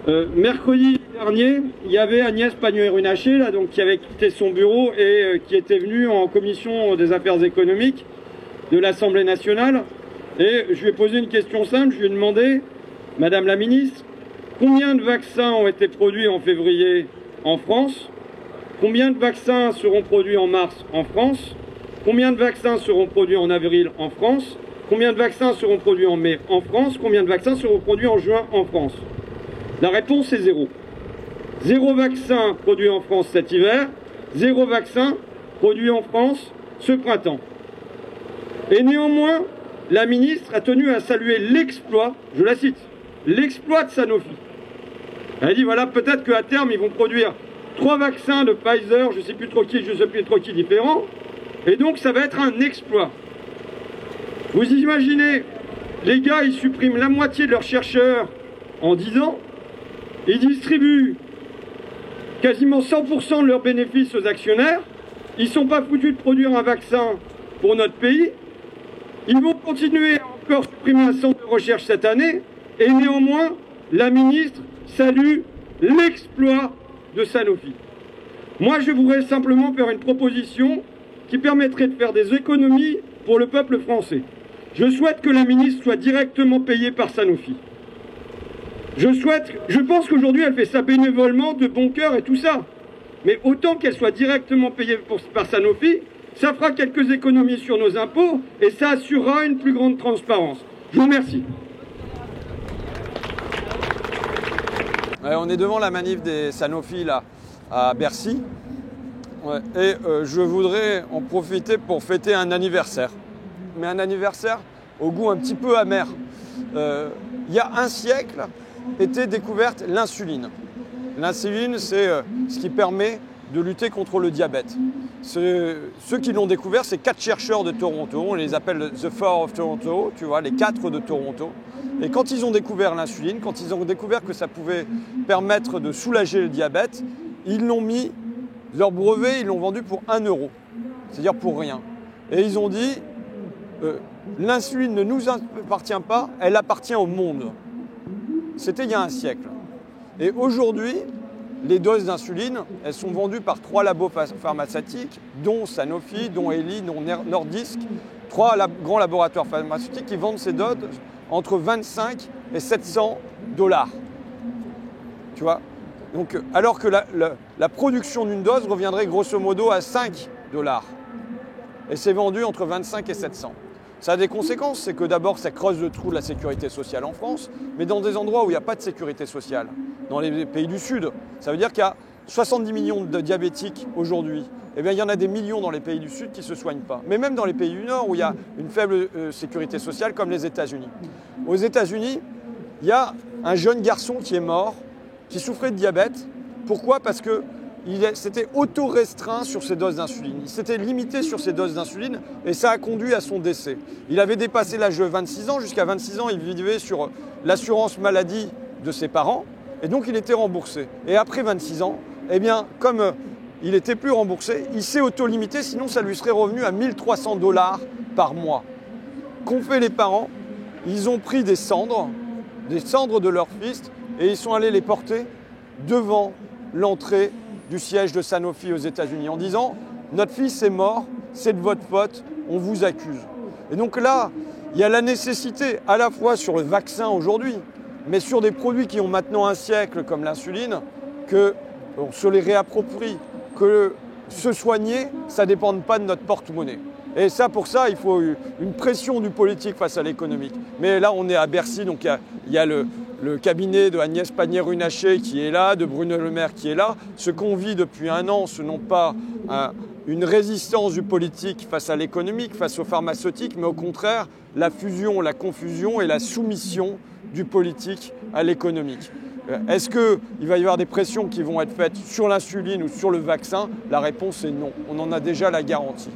Mercredi dernier, il y avait Agnès Pannier-Runacher qui avait quitté son bureau et qui était venue en commission des affaires économiques de l'Assemblée nationale. Et je lui ai posé une question simple, je lui ai demandé, Madame la ministre, combien de vaccins ont été produits en février en France? Combien de vaccins seront produits en mars en France? Combien de vaccins seront produits en avril en France? Combien de vaccins seront produits en mai en France? Combien de vaccins seront produits en juin en France? La réponse est 0. 0 vaccin produit en France cet hiver, 0 vaccin produit en France ce printemps. Et néanmoins, la ministre a tenu à saluer l'exploit, je la cite, l'exploit de Sanofi. Elle a dit voilà, peut-être qu'à terme, ils vont produire 3 vaccins de Pfizer, je ne sais plus trop qui différents, et donc ça va être un exploit. Vous imaginez, les gars, ils suppriment la moitié de leurs chercheurs en 10 ans, ils distribuent quasiment 100% de leurs bénéfices aux actionnaires, ils ne sont pas foutus de produire un vaccin pour notre pays, ils vont continuer à encore supprimer un centre de recherche cette année, et néanmoins, la ministre salue l'exploit de Sanofi. Moi, je voudrais simplement faire une proposition qui permettrait de faire des économies pour le peuple français. Je souhaite que la ministre soit directement payée par Sanofi. Je pense qu'aujourd'hui, elle fait ça bénévolement, de bon cœur et tout ça. Mais autant qu'elle soit directement payée par Sanofi, ça fera quelques économies sur nos impôts et ça assurera une plus grande transparence. Je vous remercie. On est devant la manif des Sanofi là, à Bercy. Je voudrais en profiter pour fêter un anniversaire. Mais un anniversaire au goût un petit peu amer. Il y a un siècle était découverte l'insuline. L'insuline, c'est ce qui permet de lutter contre le diabète. Ceux qui l'ont découvert, c'est 4 chercheurs de Toronto. On les appelle The Four of Toronto, tu vois, les 4 de Toronto. Et quand ils ont découvert l'insuline, quand ils ont découvert que ça pouvait permettre de soulager le diabète, ils l'ont mis, leur brevet, ils l'ont vendu pour 1 euro. C'est-à-dire pour rien. Et ils ont dit, l'insuline ne nous appartient pas, elle appartient au monde. C'était il y a un siècle. Et aujourd'hui, les doses d'insuline, elles sont vendues par 3 labos pharmaceutiques, dont Sanofi, dont Eli, dont Nordisk, 3 grands laboratoires pharmaceutiques qui vendent ces doses entre 25 et 700 $. Tu vois? Donc, alors que la production d'une dose reviendrait grosso modo à 5 $. Et c'est vendu entre 25 et 700. Ça a des conséquences, c'est que d'abord ça creuse le trou de la sécurité sociale en France, mais dans des endroits où il n'y a pas de sécurité sociale, dans les pays du Sud, ça veut dire qu'il y a 70 millions de diabétiques aujourd'hui. Eh bien, il y en a des millions dans les pays du Sud qui ne se soignent pas. Mais même dans les pays du Nord où il y a une faible sécurité sociale, comme les États-Unis. Aux États-Unis, il y a un jeune garçon qui est mort, qui souffrait de diabète. Pourquoi? Parce que s'était auto-restreint sur ses doses d'insuline. Il s'était limité sur ses doses d'insuline et ça a conduit à son décès. Il avait dépassé l'âge de 26 ans. Jusqu'à 26 ans, il vivait sur l'assurance maladie de ses parents et donc il était remboursé. Et après 26 ans, eh bien, comme il n'était plus remboursé, il s'est auto-limité, sinon ça lui serait revenu à 1 300 $ par mois. Qu'ont fait les parents? Ils ont pris des cendres de leur fils et ils sont allés les porter devant l'entrée du siège de Sanofi aux États-Unis en disant « Notre fils est mort, c'est de votre faute, on vous accuse ». Et donc là, il y a la nécessité à la fois sur le vaccin aujourd'hui, mais sur des produits qui ont maintenant un siècle comme l'insuline, qu'on se les réapproprie, que se soigner, ça ne dépende pas de notre porte-monnaie. Et ça, pour ça, il faut une pression du politique face à l'économique. Mais là, on est à Bercy, donc il y a le cabinet de Agnès Pannier-Runacher qui est là, de Bruno Le Maire qui est là. Ce qu'on vit depuis 1 an, ce n'est pas une résistance du politique face à l'économique, face aux pharmaceutiques, mais au contraire, la fusion, la confusion et la soumission du politique à l'économique. Est-ce qu'il va y avoir des pressions qui vont être faites sur l'insuline ou sur le vaccin? La réponse est non. On en a déjà la garantie.